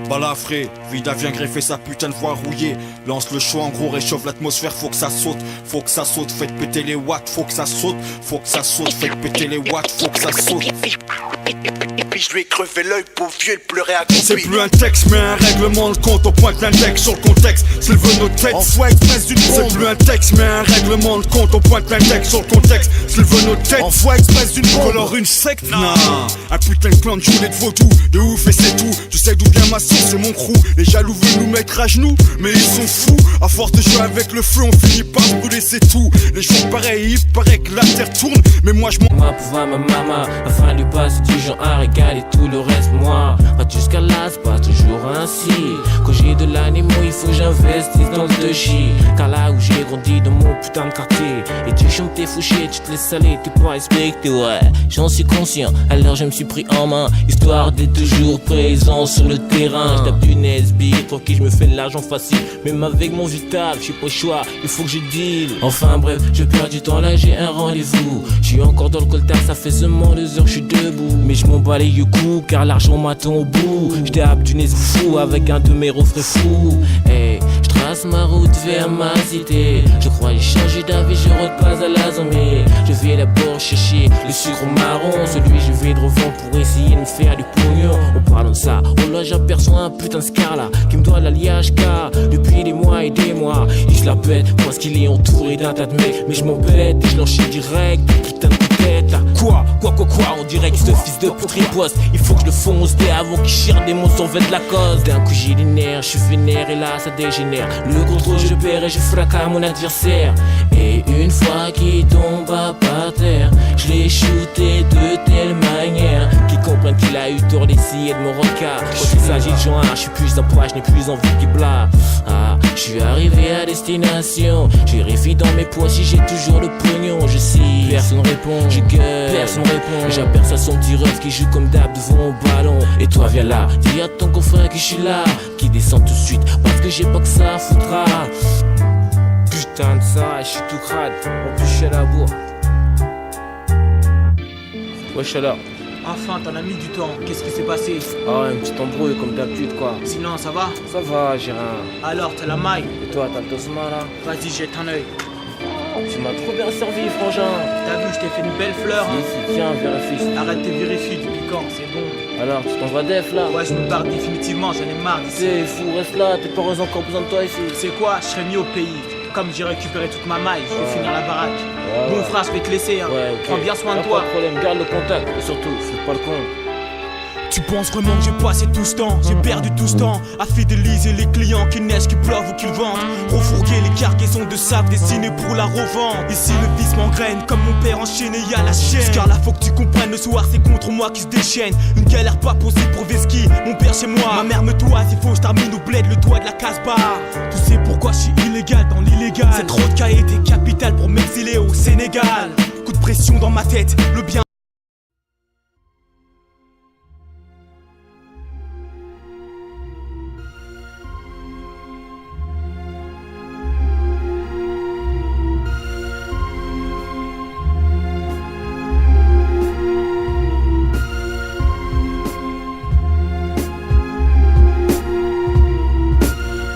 Balafré, Vida vient greffer sa putain de voix rouillée. Lance le show en gros, réchauffe l'atmosphère, faut que ça saute, faites péter les watts, faut que ça saute, faites péter les watts, faut que ça saute. Et puis je lui ai crevé l'œil pour vieux, il pleurait à couper. C'est plus un texte mais un règlement de compte, on pointe l'index sur le contexte, s'il veut nos têtes. Envoie express d'une bombe. C'est plus un texte mais un règlement de compte, on pointe l'index sur le contexte, s'il veut nos têtes. Envoie express d'une bombe. Alors une secte, non. Un putain de clan de journée de vaudou, de ouf et c'est tout. Je sais d'où vient ma source, c'est mon crew. Les jaloux veulent nous mettre à genoux, mais ils sont fous. À force de jouer avec le feu, on finit par se brûler, c'est tout. Les jours pareils, il paraît que la terre tourne, mais moi je m'en... Moi pouvoir ma maman, afin de lui passer du genre à régaler tout le reste. Moi, pas jusqu'à là, c'est pas toujours ainsi. Quand j'ai de l'animo, il faut que j'investisse dans le chi. Car là où j'ai grandi dans mon putain de quartier, et tu chantes tes fouchés, tu te laisses aller, t'es pas respecté, ouais. J'en suis conscient, alors je me suis pris en main, histoire d'être toujours présent sur le terrain. Je tape du Nesby, tranquille, je me fais de l'argent facile. Même avec mon vitable, j'ai pas le choix, il faut que je deal. Enfin bref, je perds du temps là, j'ai un rendez-vous. Je suis encore dans le coltard, ça fait seulement 2 heures, je suis debout. Mais je m'en bats les coups, car l'argent m'attend au bout. Je tape du Nesby fou avec un de mes refrains fous. Hey, je trace ma route vers ma cité. Je crois j'ai changé d'avis, je repasse à la zombie. Je vais d'abord chercher le sucre marron, celui je vais de revendre pour essayer de me faire du pognon. En parlant de ça, oh là j'aperçois un putain de scar là qui me doit l'alliage car depuis des mois et des mois il se la pète parce qu'il est entouré d'un tas de mecs. Mais je m'embête et je l'enchaîne direct, putain de tête là. Quoi, on dirait que ce fils de pute riposte. Il faut que je le fonce dès avant qu'il chire des mots sans vêt de la cause. D'un coup j'ai les nerfs, je suis vénère et là ça dégénère. Le contrôle je perds et je fracasse mon adversaire. Et une fois qu'il tombe à par terre, je l'ai shooté de telle manière qu'il comprenne qu'il a eu tort d'essayer de me recar. Quand il s'agit de joint, je suis plus un poids, je n'ai plus envie qu'il blâme. Ah, je suis arrivé à destination, je vérifie dans mes poches si j'ai toujours le pognon. Je cite, personne répond, je gueule, personne répond. J'aperçois son petit ref qui joue comme d'hab devant mon ballon. Et toi viens là, dis à ton confrère que je suis là, qui descend tout de suite parce que j'ai pas que ça à foutra. Putain de ça, je suis tout crade, en plus je suis à la bourre. Wesh alors. Enfin, t'en as mis du temps, qu'est-ce qui s'est passé? Ah ouais, une petite embrouille comme d'habitude quoi. Sinon, ça va? Ça va, j'ai rien. Alors, t'as la maille? Et toi, t'as le tosma là? Vas-y, jette un œil. Tu m'as trop bien servi, frangin. T'as vu, je t'ai fait une belle fleur, hein? Si, tiens, vérifie. Arrête tes vérifies depuis quand, c'est bon. Alors, tu t'en vas def là? Ouais, je me barre définitivement, j'en ai marre d'ici. C'est fou, reste là, tes parents ont encore besoin de toi ici. C'est quoi? Je serais mis au pays. Comme j'ai récupéré toute ma maille, je vais finir la baraque. Ouais, bon frère, je vais te laisser, hein. Ouais, okay. Prends bien soin de toi. Pas de problème, garde le contact. Et surtout, fais pas le con. Tu penses vraiment que j'ai passé tout ce temps, j'ai perdu tout ce temps à fidéliser les clients qui neigent, qui pleuvent ou qui vendent. Refourguer les cargaisons de sable destinées pour la revente. Ici le vice m'engraine comme mon père enchaîné à la chaîne. Car là faut que tu comprennes, le soir c'est contre moi qui se déchaîne. Une galère pas possible pour Veski, mon père chez moi. Ma mère me toise, il faut que je termine au bled le toit de la Casbah. Tu sais pourquoi je suis illégal dans l'illégal. C'est trop de qualité capitale pour m'exiler au Sénégal. Coup de pression dans ma tête, le bien.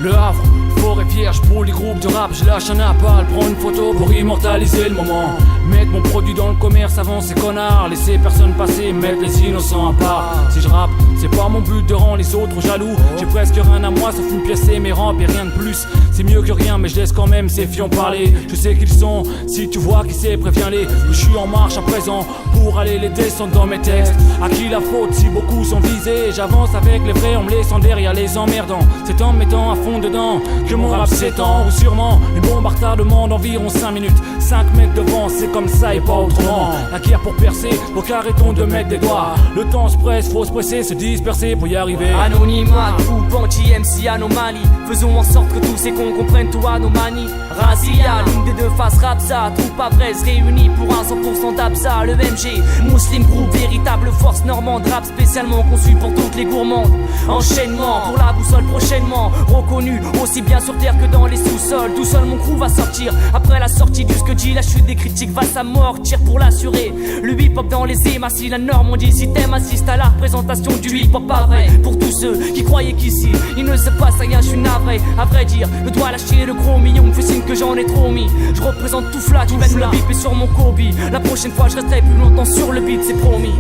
Le Havre, forêt vierge pour les groupes de rap. Je lâche un appel, prends une photo pour immortaliser le moment. Mettre mon produit dans le commerce avant ces connards. Laisser personne passer, mettre les innocents à part. Si je rappe, C'est pas mon but de rendre les autres jaloux. J'ai presque rien à moi sauf une pièce et mes rampes et rien de plus. C'est mieux que rien mais je laisse quand même ces fions parler. Je sais qu'ils sont, si tu vois qui c'est préviens-les. Je suis en marche à présent pour aller les descendre dans mes textes. À qui la faute si beaucoup sont visés? J'avance avec les vrais en me laissant derrière les emmerdants. C'est en me mettant à fond dedans que mon rap s'étend. Ou sûrement une bombe à retardement d'environ 5 minutes. 5 mètres devant c'est comme ça et pas autrement. La guerre pour percer, donc arrêtons de mettre des doigts. Le temps se presse, faut se presser, se disperser pour y arriver. Anonymat, groupe anti-MC anomalie. Faisons en sorte que tous ces cons comprennent tout à nos manies. Razia, l'une des deux faces rapsa. Troupe pas vrai, réunis pour un 100% d'Absa. Le MG, Muslim Group, véritable force normande. Rap spécialement conçu pour toutes les gourmandes. Enchaînement, pour la boussole prochainement. Reconnu, aussi bien sur terre que dans les sous-sols. Tout seul mon crew va sortir. Après la sortie du Scuddy, la chute des critiques va sa mort. Tire pour l'assurer. Le hip-hop dans les émassis, la norme on dit. Si t'aimes, assiste à la représentation du hip-hop pas vrai. Pour tous ceux qui croyaient qu'ici il ne se passe rien, je suis navré. À vrai dire, le doigt lâché, le gros million me fait signe que j'en ai trop mis. Je représente tout flat, qui mène le bip et sur mon Kobe. La prochaine fois je resterai plus longtemps sur le beat, c'est promis.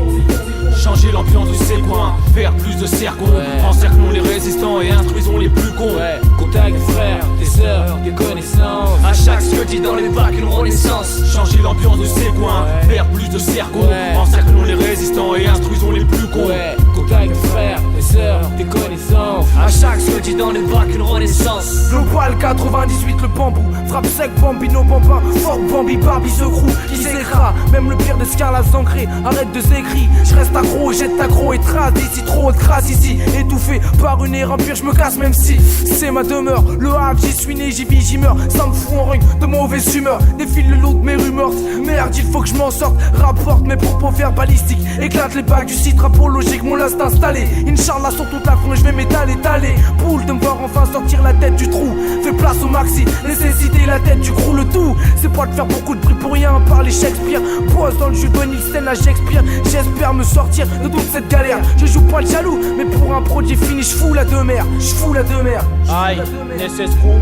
Changer l'ambiance de ces coins, faire plus de cercles. Encerclons les résistants et instruisons les plus cons. Contact des frères, des sœurs, des connaissances. À chaque Scuddy dans les bacs une renaissance. Changer l'ambiance de ces coins, faire plus de cercles. Encerclons les résistants et instruisons les plus cons. Contact des frères, des sœurs, des connaissances. À chaque Scuddy dans les bacs une renaissance. Global 98 le bambou, frappe sec, bambino, bambin, fort, bambi, Barbie, ce crew qui s'écrase. Même le pire de Scarlas ancré, arrête de s'écrire. Je reste accro, jette accro et trace d'ici, trop de crasse ici. Étouffé par une erreur pire, je me casse même si c'est ma demeure. Le rap, j'y suis né, j'y vis, j'y meurs. Ça me fout en rung de mauvaise humeur. Défile le lot de mes rumeurs. Merde, il faut que je m'en sorte. Rapporte mes propos verbalistiques. Éclate les bacs du site, rapport logique, mon last installé. Inch'Allah sur toute la front, je vais m'étaler, étaler. Poule de me voir enfin sortir la tête du trou. Fais place au maxi, nécessité la tête du crew, le tout. C'est pas de faire beaucoup de bruit pour rien, parler Shakespeare. Pose dans le jus de Nielsen à Shakespeare. J'espère me sortir de toute cette galère. Je joue pas le jaloux, mais pour un produit fini, je fous la demeure. Je fous la demeure. Aïe, Nesses Crew,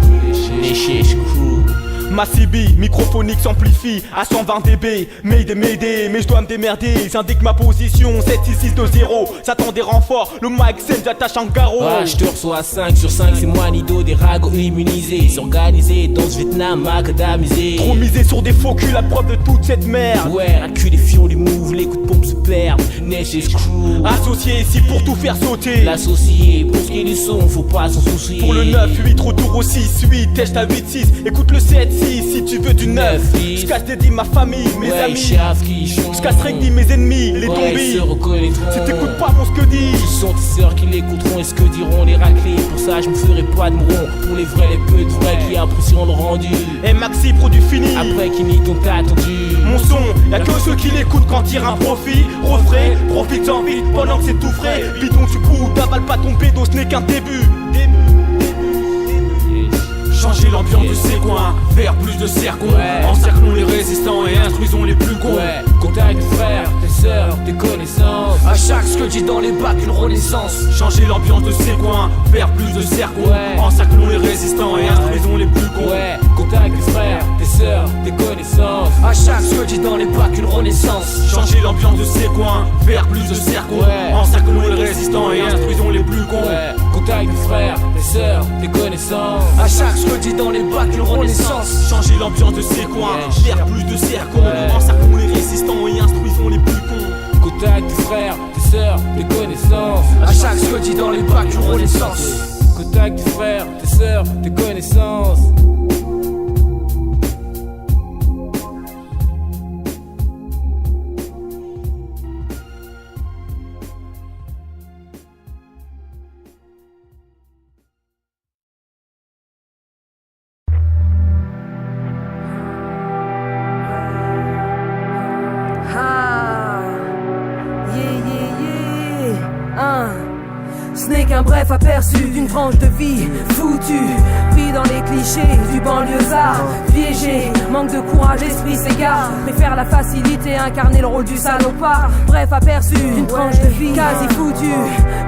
Nesses Crew. Ma CB, microphonique s'amplifie à 120 dB. Mayday, mais je dois me démerder. J'indique ma position, 7-6-6-2-0. J'attends des renforts, le mic scène, j'attache un garrot. Ah, je te reçois 5 sur 5, c'est moi Nido, des ragots immunisés. S'organiser dans ce Vietnam, macadamisé. Trop misé sur des faux culs, la preuve de toute cette merde. Ouais, un cul des fions, les moves, les coups de pompe se perdent. Nesses Crew, associé ici pour tout faire sauter. L'associé, pour ce qui est du son, faut pas s'en soucier. Pour le 9-8, retour au 6-8, test à 8-6. Écoute le 7-6 si tu veux du 9. Je casse des dits ma famille, mes amis. Je casserai que dit mes ennemis, les zombies. Si t'écoutes pas mon Scuddy, ce sont tes sœurs qui l'écouteront et ce que diront les raclés. Pour ça je me ferai pas de mron. Pour les vrais, les peu de vrais qui apprécieront le rendu. Et Maxi, produit fini. Après qui n'y t'ont attendu. Mon son, y'a que ceux qui l'écoutent quand tire un profit. Refrais, profite-en vite pendant que c'est tout frais. Bidon du coup, t'avales pas ton pédo, ce n'est qu'un début. Changer l'ambiance de ces coins, faire plus de cercles. Encerclons les résistants et instruisons les plus cons. Contact des frères, des sœurs, des connaissances. À chaque Scuddy dans les bacs une renaissance. Changer l'ambiance de ces coins, faire plus de cercles. Encerclons les résistants et instruisons les plus cons. Contact des frères, des sœurs, des connaissances. À chaque Scuddy dans les bacs une renaissance. Changer l'ambiance de ces coins, faire plus de cercles. Encerclons les résistants et instruisons les plus cons. Contact des frères, des sœurs, des connaissances. À chaque Scuddy dans les bacs une renaissance. Changer l'ambiance de ces coins, faire plus de cercles. Encerclons les résistants et instruisons les plus cons. Contact des frères, des sœurs, des connaissances. À chaque Scuddy dans les bacs une renaissance. Contact des frères, des sœurs, des connaissances. Ce n'est qu'un bref aperçu d'une tranche de vie foutue, pris dans les clichés du banlieusard, piégé, manque de courage, l'esprit s'égare, préfère la facilité, incarner le rôle du salopard. Bref aperçu d'une tranche de vie quasi foutue,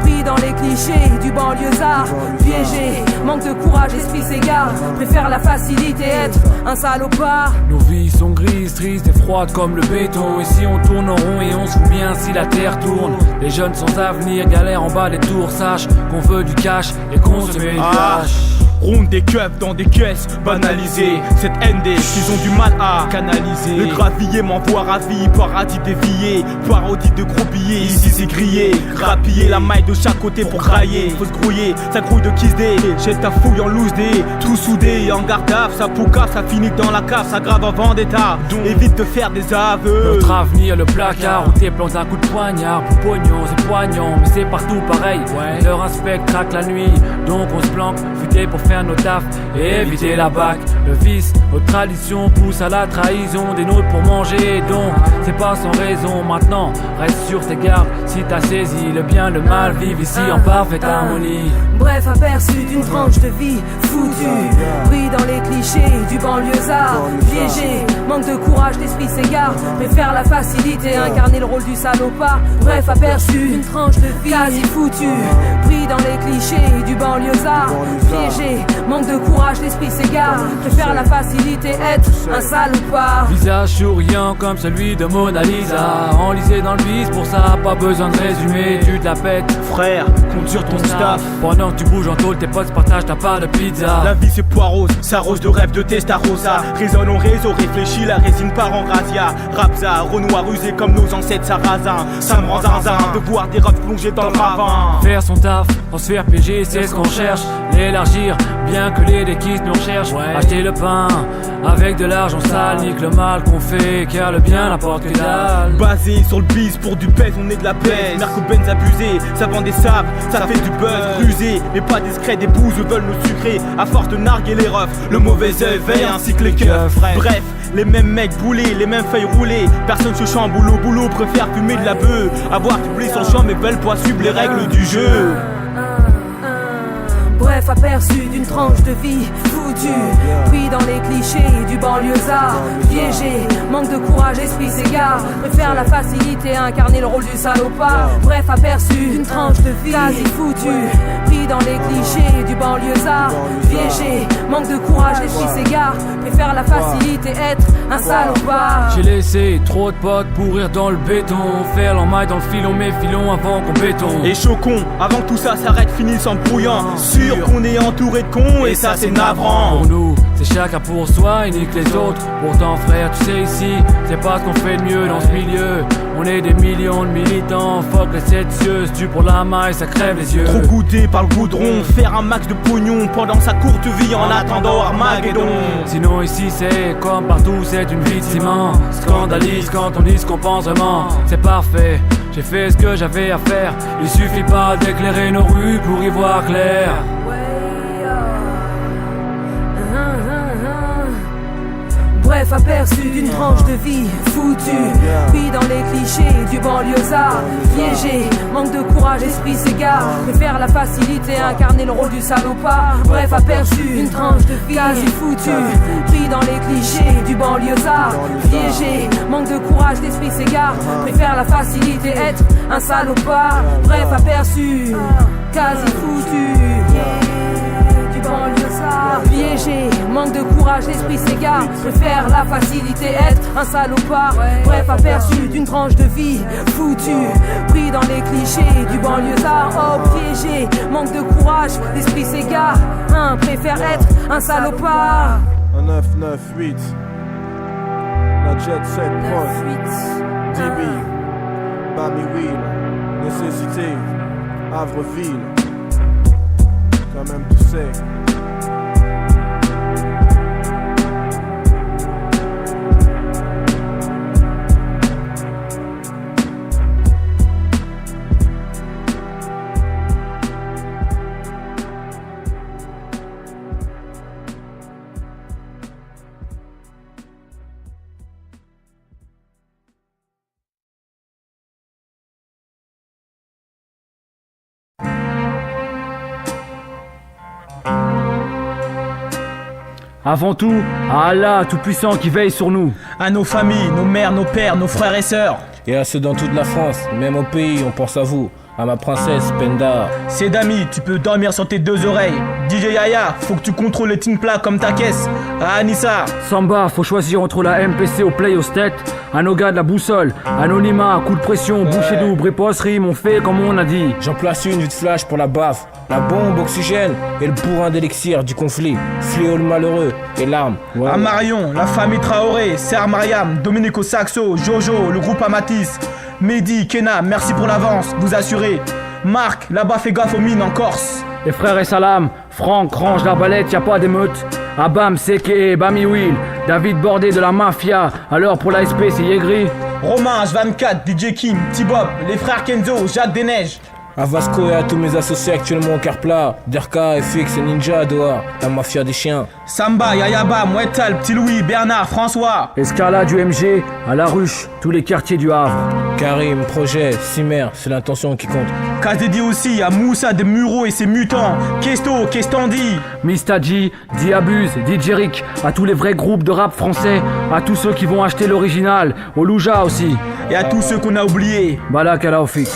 pris dans les clichés du banlieusard. Piégé, manque de courage, esprit s'égare. Préfère la facilité, être un salopard. Nos vies sont grises, tristes et froides comme le béton. Ici on tourne en rond et on se fout bien si la terre tourne. Les jeunes sans avenir galèrent en bas des tours. Sache qu'on veut du cash et qu'on se met une tâche. Ronde des keufs dans des caisses banalisées. Cette ND qu'ils ont du mal à canaliser. Le gravier m'envoie ravi, paradis dévié. Parodie de gros billets, ici c'est grillé. Rapiller la maille de chaque côté pour grailler. Faut se grouiller, ça grouille de kiss day. Jette ta fouille en loose day. Tout soudé en garde à ça poucave, ça finit dans la cave, ça grave en vendetta. Évite de faire des aveux. Notre avenir, le placard, on t'éplante un coup de poignard. Pour pognon, c'est poignant, mais c'est partout pareil. Leur aspect craque la nuit, donc on se planque. Futé pour faire nos tafs et éviter la bac. Le vice, notre tradition pousse à la trahison des nôtres pour manger. Donc c'est pas sans raison. Maintenant reste sur tes gardes. Si t'as saisi le bien, le mal, vivent ici en parfaite harmonie. Bref, aperçu d'une tranche de vie foutue, pris dans les clichés du banlieusard. Piégé, manque de courage, l'esprit s'égare. Préfère la facilité, incarner le rôle du salopard. Bref, aperçu d'une tranche de vie quasi foutue, pris dans les clichés du banlieusard. Piégé, manque de courage, l'esprit s'égare. Préfère la facilité, être un salopard. Visage souriant comme celui de Mona Lisa. Enlisé dans le vice, pour ça pas besoin de résumer. Tu te la pètes, frère, compte sur ton staff. Pendant que tu bouges en tôle, tes potes partagent ta part de pizza. La vie c'est poireuse, ça rose de rêve de Testarossa. Résonne en réseau, réfléchit, la résine part en razzia. Rapsa, Renoir usé comme nos ancêtres sarrasins. Ça me rend zinzin de voir des refs plonger dans le ravin. Faire son taf, on se faire piéger, c'est ce qu'on cherche. L'élargir, bien que les déquistes nous recherchent. Acheter le pain, avec de l'argent sale. Nique le mal qu'on fait, car le bien n'importe que dalle. Basé sur le bise, pour du pèse, on est de la pèse. Narco Benz abusé, ça vend des sables, ça fait du buzz. Rusé, mais pas discret, des bouses veulent nous sucrer. À force de narguer les refs, le mauvais œil veille ainsi que les keufs. Bref, les mêmes mecs boulés, les mêmes feuilles roulées. Personne se chambre, boulot préfère fumer de la bœuf. Avoir du blé sur le champ, mais belle pas suivre les règles du jeu. Bref, aperçu d'une tranche de vie foutue, pris dans les clichés du banlieusard. Piégé, manque de courage, esprit s'égare. Préfère la facilité, incarner le rôle du salopard. Bref, aperçu d'une tranche de vie quasi foutue, pris dans les clichés du banlieusard. Piégé, manque de courage, l'esprit s'égare. Préfère la facilité, être un salopard. J'ai laissé trop de potes pourrir dans le béton. Faire l'emmaille dans le filon, mes filons avant qu'on béton. Et chocons, avant que tout ça s'arrête, finit sans brouillant. Sûr qu'on est entouré de cons et ça c'est navrant. Pour nous, c'est chacun pour soi et nique les autres. Pourtant frère, tu sais ici, c'est pas ce qu'on fait de mieux dans ce milieu. On est des millions de militants, fuck les 7 cieux. Tu pour la maille, ça crève les yeux. Trop goûté par le goudron, faire un max de pognon pendant sa courte vie en attendant Armageddon. Sinon ici c'est comme partout, c'est une vie de ciment. Scandalise quand on dit ce qu'on pense vraiment. C'est parfait, j'ai fait ce que j'avais à faire. Il suffit pas d'éclairer nos rues pour y voir clair. Bref, aperçu d'une tranche de vie foutue, pris dans les clichés du banlieusard. Piégé, manque de courage, esprit s'égare. Préfère la facilité, incarner le rôle du salopard. Bref, aperçu d'une tranche de vie quasi foutue, pris dans les clichés du banlieusard. Piégé, manque de courage, l'esprit s'égare. Préfère la facilité, être un salopard. Bref, aperçu, quasi foutu, du banlieusard. Piégé, manque de courage, l'esprit s'égare. Préfère la facilité, être un salopard. Bref, aperçu d'une tranche de vie foutue, pris dans les clichés du banlieusard. Oh, piégé, manque de courage, l'esprit s'égare. Préfère être un salopard. Un 998, la jet set point, DB, Bami Wheel, nécessité, Havreville, quand même tu sais. Avant tout, à Allah tout-puissant qui veille sur nous. À nos familles, nos mères, nos pères, nos frères et sœurs. Et à ceux dans toute la France, même au pays, on pense à vous. à ma princesse Penda. C'est Dami, tu peux dormir sur tes deux oreilles. DJ Yaya, faut que tu contrôles le team plat comme ta caisse. À Anissa. Samba, faut choisir entre la MPC au play au stat. Anoga de la boussole, anonymat, coup de pression, bouchée double, réponse rime, on fait comme on a dit. J'en place une vite flash pour la baffe, la bombe oxygène et le bourrin d'élixir du conflit. Fléau le malheureux et l'arme. À Marion, la famille Traoré, Serre Mariam, Domenico Saxo, Jojo, le groupe Amatis, Mehdi, Kena, merci pour l'avance, vous assurez. Marc, là-bas fais gaffe aux mines en Corse. Les frères et Salam, Franck, range l'arbalète, y'a pas d'émeute. Abam, Seke, Bami Will, David Bordé de la Mafia, alors pour la SP c'est Yegri. Romain, H24, DJ Kim, T-Bob, les frères Kenzo, Jacques Desneiges. À Vasco et à tous mes associés actuellement au quart plat, Derka, FX et Ninja dehors, la mafia des chiens. Samba, Yayaba, Mouettal, Petit Louis, Bernard, François. Escalade du MG, à La Ruche, tous les quartiers du Havre. Karim, Projet, Simer, c'est l'intention qui compte. KZD aussi, à Moussa de Muro et ses mutants. Kesto, Kestandi. Mistadji, Diabuse, DJ Rick, à tous les vrais groupes de rap français, à tous ceux qui vont acheter l'original, au Louja aussi. Et à tous ceux qu'on a oubliés. Balak Alaofik.